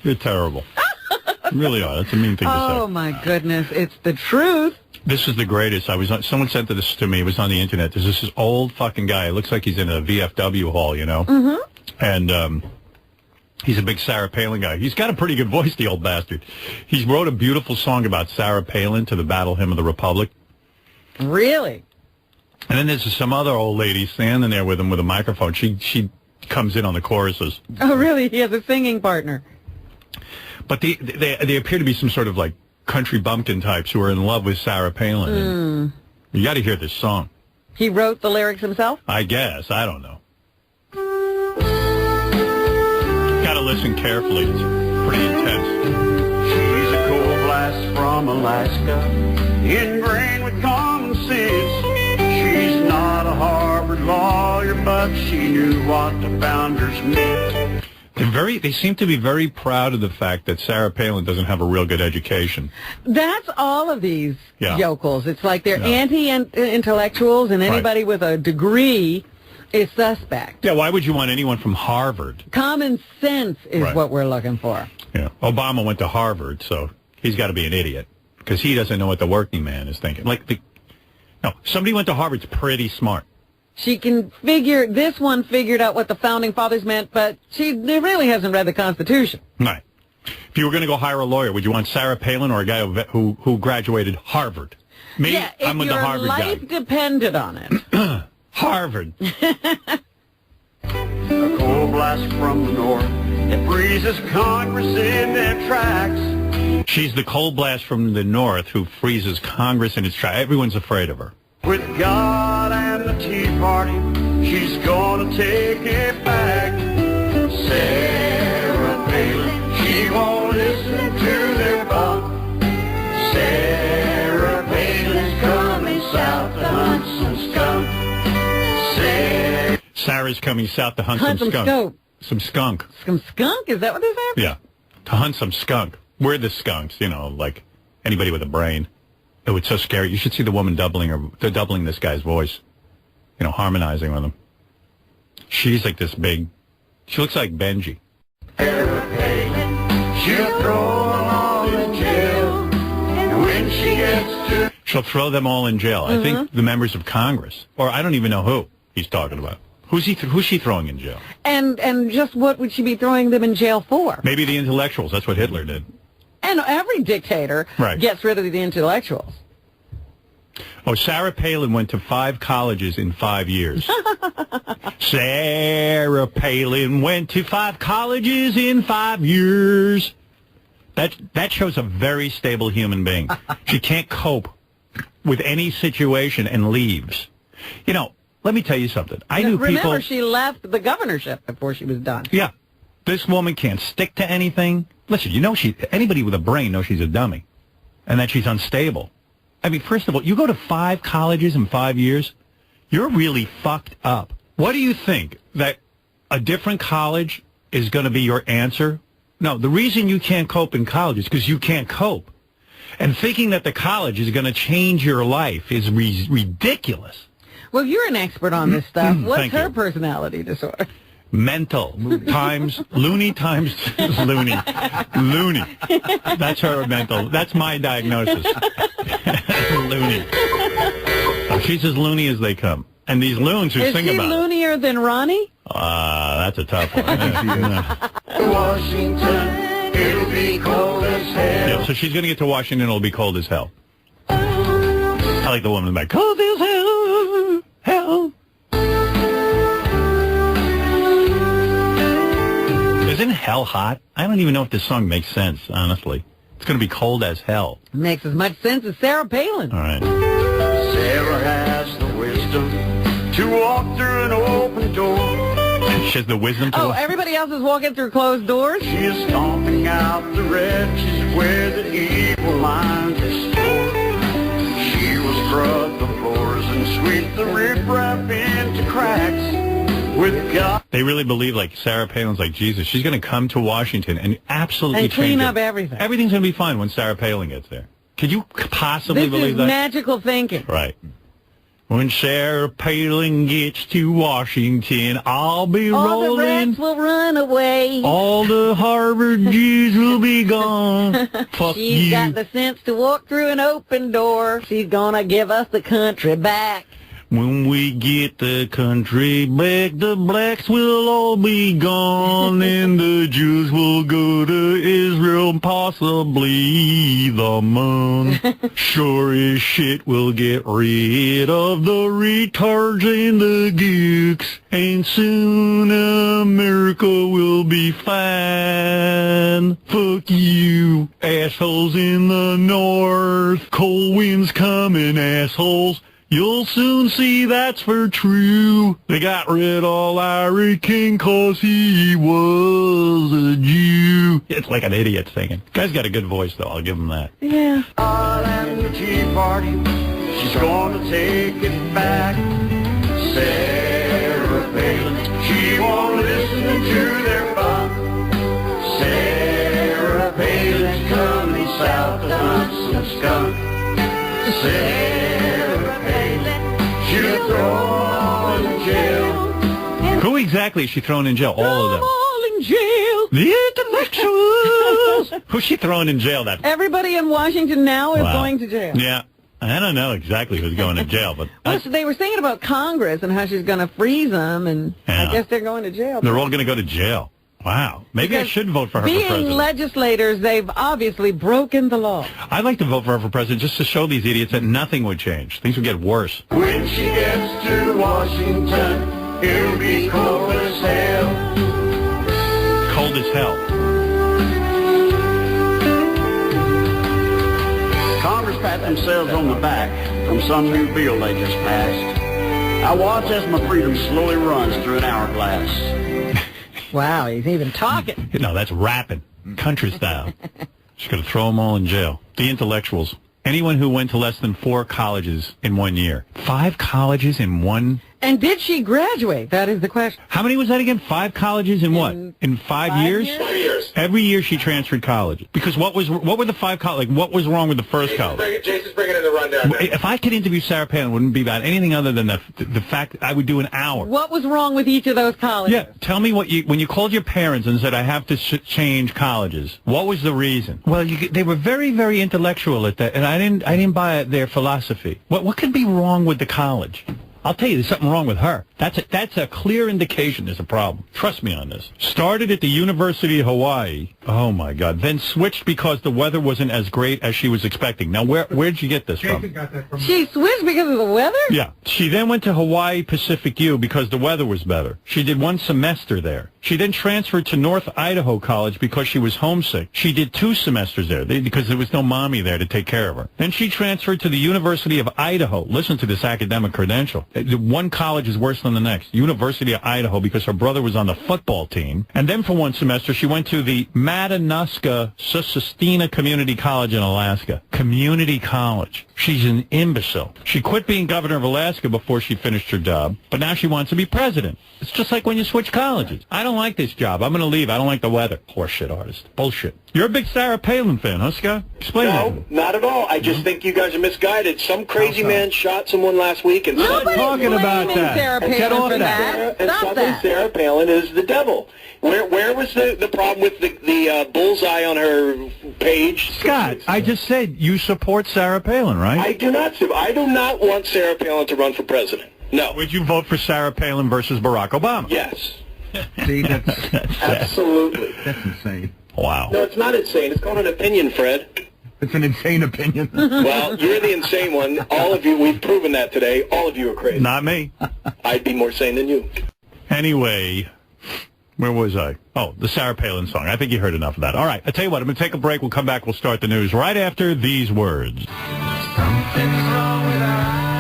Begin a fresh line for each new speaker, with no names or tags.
You're terrible. You really are. That's a mean thing to say.
Oh, my goodness. It's the truth.
This is the greatest. Someone sent this to me. It was on the internet. There's this old fucking guy. It looks like he's in a VFW hall, you know?
Mm-hmm.
And he's a big Sarah Palin guy. He's got a pretty good voice, the old bastard. He wrote a beautiful song about Sarah Palin to the Battle Hymn of the Republic.
Really?
And then there's some other old lady standing there with him with a microphone. She comes in on the choruses.
Oh, really? He has a singing partner.
But they appear to be some sort of, like, country bumpkin types who are in love with Sarah Palin. You got to hear this song.
He wrote the lyrics himself?
I guess. I don't know. Got to listen carefully. It's pretty intense.
She's a cold blast from Alaska, ingrained with common sense. She's not a Harvard lawyer, but she knew what the founders meant.
They seem to be very proud of the fact that Sarah Palin doesn't have a real good education.
That's all of these yokels. It's like they're anti-intellectuals, and anybody with a degree is suspect.
Yeah, why would you want anyone from Harvard?
Common sense is what we're looking for.
Yeah, Obama went to Harvard, so he's got to be an idiot because he doesn't know what the working man is thinking. No, somebody went to Harvard's pretty smart.
This one figured out what the founding fathers meant, but she really hasn't read the Constitution.
Right. If you were going to go hire a lawyer, would you want Sarah Palin or a guy who graduated Harvard? Me, I'm with the Harvard guy.
If your life depended on it.
Harvard.
A cold blast from the north, it freezes Congress in their tracks.
She's the cold blast from the north who freezes Congress in its tracks. Everyone's afraid of her.
With God and the Tea Party, she's gonna take it back. Sarah Palin, she won't listen to their bump. Sarah Palin's coming south to hunt some skunk.
Sarah's coming south to hunt some skunk. Some skunk.
Some skunk? Is that what they're saying?
Yeah, to hunt some skunk. We're the skunks, like anybody with a brain. Oh, it's so scary. You should see the woman they're doubling this guy's voice, harmonizing with him. She's like this big. She looks like Benji.
She'll throw them all in jail. And when she gets to...
She'll throw them all in jail. I think the members of Congress, or I don't even know who he's talking about. Who's she throwing in jail? And
just what would she be throwing them in jail for?
Maybe the intellectuals. That's what Hitler did.
And every dictator gets rid of the intellectuals.
Oh, Sarah Palin went to 5 colleges in 5 years. Sarah Palin went to 5 colleges in 5 years. That shows a very stable human being. She can't cope with any situation and leaves. Let me tell you something. I knew people...
Remember, she left the governorship before she was done.
Yeah. This woman can't stick to anything. Listen, anybody with a brain knows she's a dummy and that she's unstable. I mean, first of all, you go to 5 colleges in 5 years, you're really fucked up. What do you think, that a different college is going to be your answer? No, the reason you can't cope in college is because you can't cope. And thinking that the college is going to change your life is ridiculous.
Well, you're an expert on this stuff. What's
Thank
her
you.
Personality disorder?
Mental times loony times loony. Loony. That's her mental. That's my diagnosis. Loony. So she's as loony as they come. And these loons who sing about it.
Is she loonier than Ronnie?
That's a tough one.
Washington, it'll be cold as hell.
Yeah, so she's going to get to Washington, it'll be cold as hell. I like the woman in the back. Cold as hell. Hell. Isn't hell hot? I don't even know if this song makes sense, honestly. It's going to be cold as hell.
Makes as much sense as Sarah Palin.
All right.
Sarah has the wisdom to walk through an open door.
She has the wisdom to...
Oh, everybody else is walking through closed doors?
She is stomping out the wretches where the evil minds are stored. She will scrub the floors and sweep the riprap into cracks. With God.
They really believe, like, Sarah Palin's like Jesus. She's going to come to Washington and absolutely
and clean
change
up everything.
Everything's going to be fine when Sarah Palin gets there. Could you possibly believe that?
This is magical thinking.
Right. When Sarah Palin gets to Washington, I'll be
All
rolling.
the rats will run away.
All the Harvard Jews will be gone. Fuck
She's
you.
got the sense to walk through an open door. She's gonna give us the country back.
When we get the country back, the blacks will all be gone, and the Jews will go to Israel, possibly the moon. Sure as shit we'll get rid of the retards and the geeks, and soon America will be fine. Fuck you, assholes in the north. Cold winds coming, assholes. You'll soon see that's for true. They got rid of Larry King 'cause he was a Jew. It's like an idiot singing. Guy's got a good voice, though. I'll give him that.
Yeah.
All at the Tea Party, she's gonna take it back. Sarah Palin, she won't listen to their fun. Sarah Palin's coming south to hunt some skunk. Sarah Palin, she'll throw in jail.
Who exactly is she throwing in jail? All of them.
All in jail.
The intellectuals. Who's she throwing in jail? That
Everybody in Washington now is
Wow.
going to jail.
Yeah. I don't know exactly who's going to jail, but
Well, so they were saying about Congress and how she's going to freeze them, and
Yeah.
I guess they're going to jail.
they're all going to go to jail. Wow. Maybe I
Because
should vote for her for
Being
president.
legislators, they've obviously broken the law.
I'd like to vote for her for president just to show these idiots that nothing would change. Things would get worse.
When she gets to Washington, it'll be cold as hell.
Cold as hell.
Congress pat themselves on the back from some new bill they just passed. I watch as my freedom slowly runs through an hourglass.
Wow, he's even talking.
No, that's rapping. Country style. She's going to throw them all in jail. The intellectuals. Anyone who went to less than 4 colleges in 1 year. 5 colleges in one...
And did she graduate? That is the question.
How many was that again? 5 colleges in what? In 5 years?
5 years.
Every year she transferred colleges. Because what were the 5 colleges? Like, what was wrong with the first college?
Jason's bringing in the rundown now.
If I could interview Sarah Palin, it wouldn't be about anything other than the fact that I would do an hour.
What was wrong with each of those colleges?
Yeah, tell me when you called your parents and said, I have to change colleges, what was the reason? Well, they were very, very intellectual at that, and I didn't buy their philosophy. What could be wrong with the college? I'll tell you, there's something wrong with her. That's a clear indication there's a problem. Trust me on this. Started at the University of Hawaii. Oh, my God. Then switched because the weather wasn't as great as she was expecting. Now, where'd you get this from?
Jason got that from
She switched because of the weather?
Yeah. She then went to Hawaii Pacific U because the weather was better. She did 1 semester there. She then transferred to North Idaho College because she was homesick. She did 2 semesters there because there was no mommy there to take care of her. Then she transferred to the University of Idaho. Listen to this academic credential. One college is worse than the next. University of Idaho because her brother was on the football team. And then for 1 semester, she went to the Matanuska Susquehanna Community College in Alaska. Community college. She's an imbecile. She quit being governor of Alaska before she finished her job, but now she wants to be president. It's just like when you switch colleges. I don't like this job. I'm going to leave. I don't like the weather. Horseshit artist. Bullshit. You're a big Sarah Palin fan, huh, Scott? Explain that.
No, not at all. I just think you guys are misguided. Some crazy man shot someone last week and
Nobody's
talking about
blaming
that.
Sarah
Get
Palin
off
for
that.
that.
and
Stop
suddenly
that.
Sarah Palin is the devil. Where was the problem with the bullseye on her page?
Scott, I just said you support Sarah Palin, right?
I do not. I do not want Sarah Palin to run for president. No.
Would you vote for Sarah Palin versus Barack Obama?
Yes.
See, that's
Absolutely.
insane.
Wow.
No, it's not insane. It's called an opinion, Fred.
It's an insane opinion.
Well, you're the insane one. All of you, we've proven that today. All of you are crazy.
Not me.
I'd be more sane than you.
Anyway, where was I? Oh, the Sarah Palin song. I think you heard enough of that. All right, I tell you what, I'm going to take a break. We'll come back. We'll start the news right after these words.
Something's wrong with our